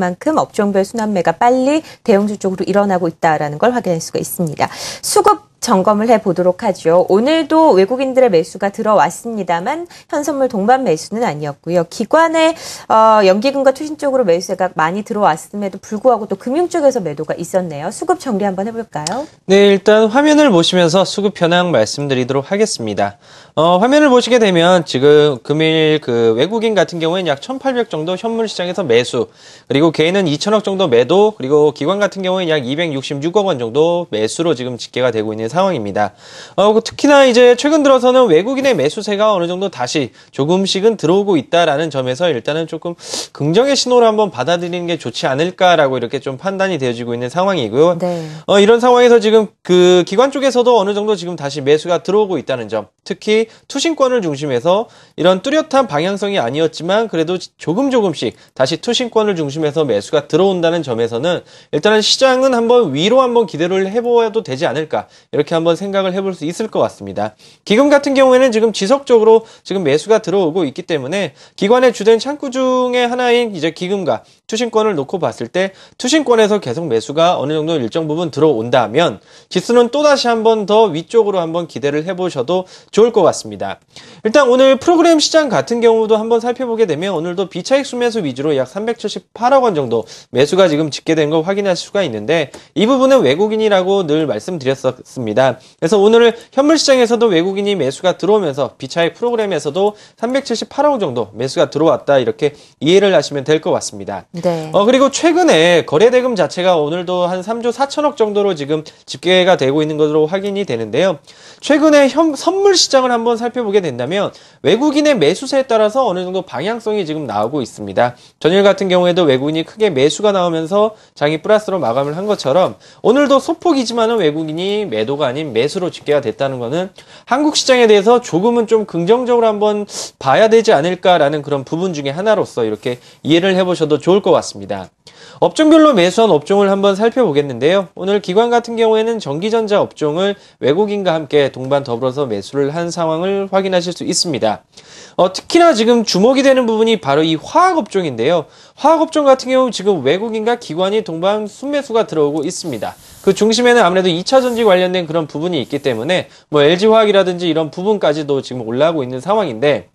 그만큼 업종별 순환매가 빨리 대형주 쪽으로 일어나고 있다는 걸 확인할 수가 있습니다. 수급 점검을 해보도록 하죠. 오늘도 외국인들의 매수가 들어왔습니다만 현선물 동반 매수는 아니었고요. 기관의 연기금과 투신 쪽으로 매수세가 많이 들어왔음에도 불구하고 또 금융 쪽에서 매도가 있었네요. 수급 정리 한번 해볼까요? 네, 일단 화면을 보시면서 수급 현황 말씀드리도록 하겠습니다. 화면을 보시게 되면 지금 금일 외국인 같은 경우에는 약 1,800 정도 현물 시장에서 매수, 그리고 개인은 2,000억 정도 매도, 그리고 기관 같은 경우에는 약 266억 원 정도 매수로 지금 집계가 되고 있는 상황입니다. 특히나 이제 최근 들어서는 외국인의 매수세가 어느 정도 다시 조금씩은 들어오고 있다라는 점에서 일단은 조금 긍정의 신호를 한번 받아들이는 게 좋지 않을까라고 이렇게 좀 판단이 되어지고 있는 상황이고요. 네. 이런 상황에서 지금 기관 쪽에서도 어느 정도 지금 다시 매수가 들어오고 있다는 점, 특히 투신권을 중심해서 이런 뚜렷한 방향성이 아니었지만 그래도 조금씩 다시 투신권을 중심해서 매수가 들어온다는 점에서는 일단은 시장은 한번 위로 한번 기대를 해보아도 되지 않을까, 이렇게 한번 생각을 해볼 수 있을 것 같습니다. 기금 같은 경우에는 지금 지속적으로 지금 매수가 들어오고 있기 때문에 기관의 주된 창구 중에 하나인 이제 기금과 투신권을 놓고 봤을 때 투신권에서 계속 매수가 어느 정도 일정 부분 들어온다면 지수는 또다시 한번 더 위쪽으로 한번 기대를 해보셔도 좋을 것 같습니다. 일단 오늘 프로그램 시장 같은 경우도 한번 살펴보게 되면 오늘도 비차익 순매수 위주로 약 378억 원 정도 매수가 지금 집계된 걸 확인할 수가 있는데, 이 부분은 외국인이라고 늘 말씀드렸었습니다. 그래서 오늘 현물 시장에서도 외국인이 매수가 들어오면서 비차익 프로그램에서도 378억 원 정도 매수가 들어왔다, 이렇게 이해를 하시면 될 것 같습니다. 네. 그리고 최근에 거래대금 자체가 오늘도 한 3조 4천억 정도로 지금 집계가 되고 있는 것으로 확인이 되는데요. 최근에 선물 시장을 한번 살펴보게 된다면 외국인의 매수세에 따라서 어느 정도 방향성이 지금 나오고 있습니다. 전일 같은 경우에도 외국인이 크게 매수가 나오면서 장이 플러스로 마감을 한 것처럼 오늘도 소폭이지만은 외국인이 매도가 아닌 매수로 집계가 됐다는 것은 한국 시장에 대해서 조금은 좀 긍정적으로 한번 봐야 되지 않을까라는 그런 부분 중에 하나로서 이렇게 이해를 해보셔도 좋을 것 같습니다. 업종별로 매수한 업종을 한번 살펴보겠는데요. 오늘 기관 같은 경우에는 전기전자 업종을 외국인과 함께 동반 더불어서 매수를 한 상황을 확인하실 수 있습니다. 특히나 지금 주목이 되는 부분이 바로 이 화학업종인데요. 화학업종 같은 경우 지금 외국인과 기관이 동반 순매수가 들어오고 있습니다. 그 중심에는 아무래도 2차 전지 관련된 그런 부분이 있기 때문에 LG화학이라든지 이런 부분까지도 지금 올라오고 있는 상황인데,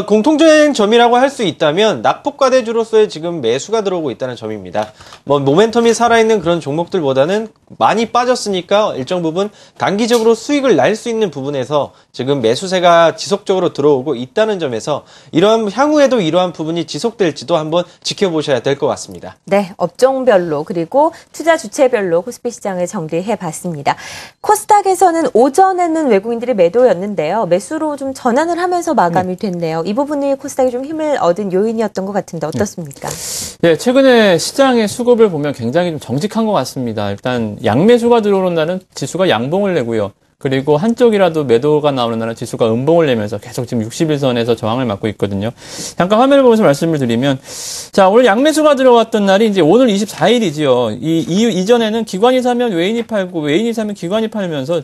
공통적인 점이라고 할 수 있다면 낙폭과대주로서의 지금 매수가 들어오고 있다는 점입니다. 모멘텀이 살아있는 그런 종목들보다는 많이 빠졌으니까 일정 부분 단기적으로 수익을 날 수 있는 부분에서 지금 매수세가 지속적으로 들어오고 있다는 점에서 향후에도 이러한 부분이 지속될지도 한번 지켜보셔야 될 것 같습니다. 네, 업종별로 그리고 투자 주체별로 코스피 시장을 정리해봤습니다. 코스닥에서는 오전에는 외국인들이 매도였는데요. 매수로 좀 전환을 하면서 마감이 됐네요. 이 부분이 코스닥이 좀 힘을 얻은 요인이었던 것 같은데 어떻습니까? 네, 최근에 시장의 수급을 보면 굉장히 좀 정직한 것 같습니다. 일단 양매수가 들어오는 날은 지수가 양봉을 내고요. 그리고 한쪽이라도 매도가 나오는 날은 지수가 음봉을 내면서 계속 지금 61선에서 저항을 맞고 있거든요. 잠깐 화면을 보면서 말씀을 드리면, 자, 오늘 양매수가 들어왔던 날이 이제 오늘 24일이지요. 이전에는 기관이 사면 외인이 팔고 외인이 사면 기관이 팔면서,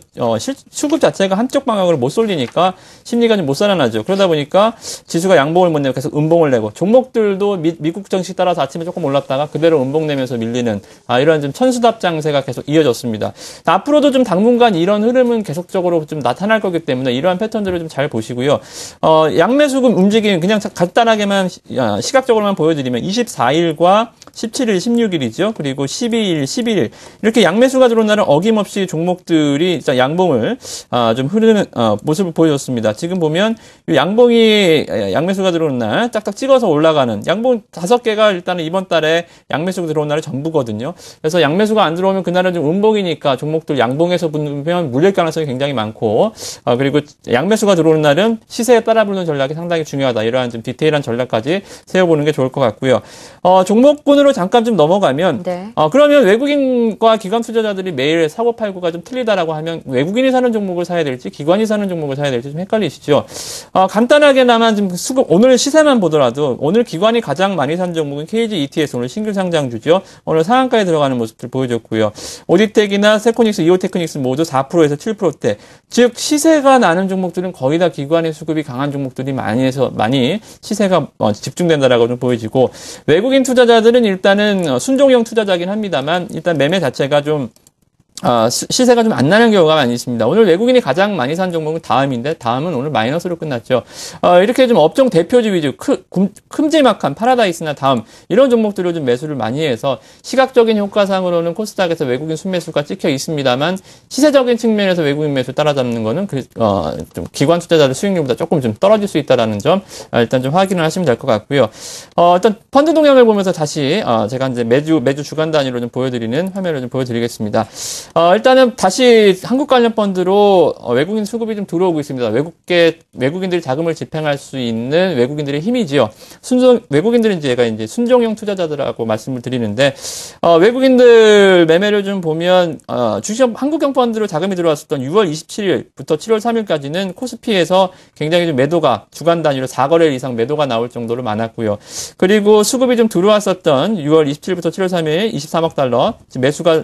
수급 자체가 한쪽 방향으로 못 쏠리니까 심리가 좀 못 살아나죠. 그러다 보니까 지수가 양봉을 못 내고 계속 음봉을 내고 종목들도 미국 정식 따라서 아침에 조금 올랐다가 그대로 음봉 내면서 밀리는, 이런 좀 천수답 장세가 계속 이어졌습니다. 앞으로도 좀 당분간 이런 흐름은 계속적으로 좀 나타날 거기 때문에 이러한 패턴들을 좀 잘 보시고요. 양매수금 움직임 그냥 간단하게만 시각적으로만 보여드리면 24일과 17일, 16일이죠. 그리고 12일, 11일 이렇게 양매수가 들어온 날은 어김없이 종목들이 양봉을 좀 흐르는 모습을 보여줬습니다. 지금 보면 양매수가 들어온 날 짝짝 찍어서 올라가는 양봉 5개가 일단은 이번 달에 양매수가 들어온 날이 전부거든요. 그래서 양매수가 안 들어오면 그날은 좀 음봉이니까 종목들 양봉에서 붙으면 물릴 가능성이 굉장히 많고, 그리고 양매수가 들어오는 날은 시세에 따라 부르는 전략이 상당히 중요하다. 이러한 좀 디테일한 전략까지 세워보는 게 좋을 것 같고요. 종목군으로 잠깐 좀 넘어가면, 네. 그러면 외국인과 기관 투자자들이 매일 사고 팔고가 좀 틀리다라고 하면 외국인이 사는 종목을 사야 될지 기관이 사는 종목을 사야 될지 좀 헷갈리시죠? 간단하게나마 좀 오늘 시세만 보더라도 오늘 기관이 가장 많이 산 종목은 KG ETS 오늘 신규 상장주죠. 오늘 상한가에 들어가는 모습들 보여줬고요. 오디텍이나 세코닉스, 이오테크닉스 모두 4%에서 7% 7%대. 즉 시세가 나는 종목들은 거의 다 기관의 수급이 강한 종목들이 많이 시세가 집중된다라고 좀 보여지고, 외국인 투자자들은 일단은 순종형 투자자긴 합니다만 일단 매매 자체가 좀 시세가 좀 안 나는 경우가 많이 있습니다. 오늘 외국인이 가장 많이 산 종목은 다음인데, 다음은 오늘 마이너스로 끝났죠. 이렇게 좀 업종 대표주 위주, 큼지막한 파라다이스나 다음, 이런 종목들을 좀 매수를 많이 해서, 시각적인 효과상으로는 코스닥에서 외국인 순매수가 찍혀 있습니다만, 시세적인 측면에서 외국인 매수 따라잡는 거는, 좀 기관 투자자들 수익률보다 조금 좀 떨어질 수 있다라는 점, 일단 좀 확인을 하시면 될 것 같고요. 일단 펀드 동향을 보면서 다시, 제가 이제 매주 주간 단위로 좀 보여드리는 화면을 좀 보여드리겠습니다. 일단은 다시 한국 관련 펀드로 외국인 수급이 좀 들어오고 있습니다. 외국인들이 자금을 집행할 수 있는 외국인들의 힘이지요. 외국인들은 제가 이제 순종형 투자자들하고 말씀을 드리는데, 외국인들 매매를 좀 보면, 주식 한국형 펀드로 자금이 들어왔었던 6월 27일부터 7월 3일까지는 코스피에서 굉장히 좀 매도가 주간 단위로 4거래일 이상 매도가 나올 정도로 많았고요. 그리고 수급이 좀 들어왔었던 6월 27일부터 7월 3일 23억 달러, 지금 매수가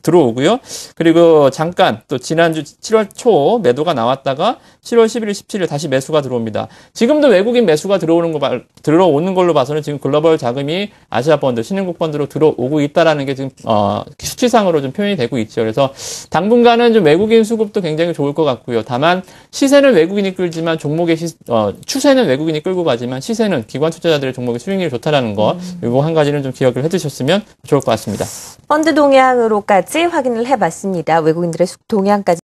들어오고요. 그리고 잠깐 또 지난주 7월 초 매도가 나왔다가 7월 11일, 17일 다시 매수가 들어옵니다. 지금도 외국인 매수가 들어오는 걸로 봐서는 지금 글로벌 자금이 아시아 펀드, 신흥국 펀드로 들어오고 있다라는 게 지금 수치상으로 좀 표현이 되고 있죠. 그래서 당분간은 좀 외국인 수급도 굉장히 좋을 것 같고요. 다만 시세는 외국인이 끌지만 종목의 추세는 외국인이 끌고 가지만 시세는 기관 투자자들의 종목의 수익률이 좋다라는 거, 이거 한 가지는 좀 기억을 해두셨으면 좋을 것 같습니다. 펀드 동향으로까지 확인을 해봤습니다. 외국인들의 동향까지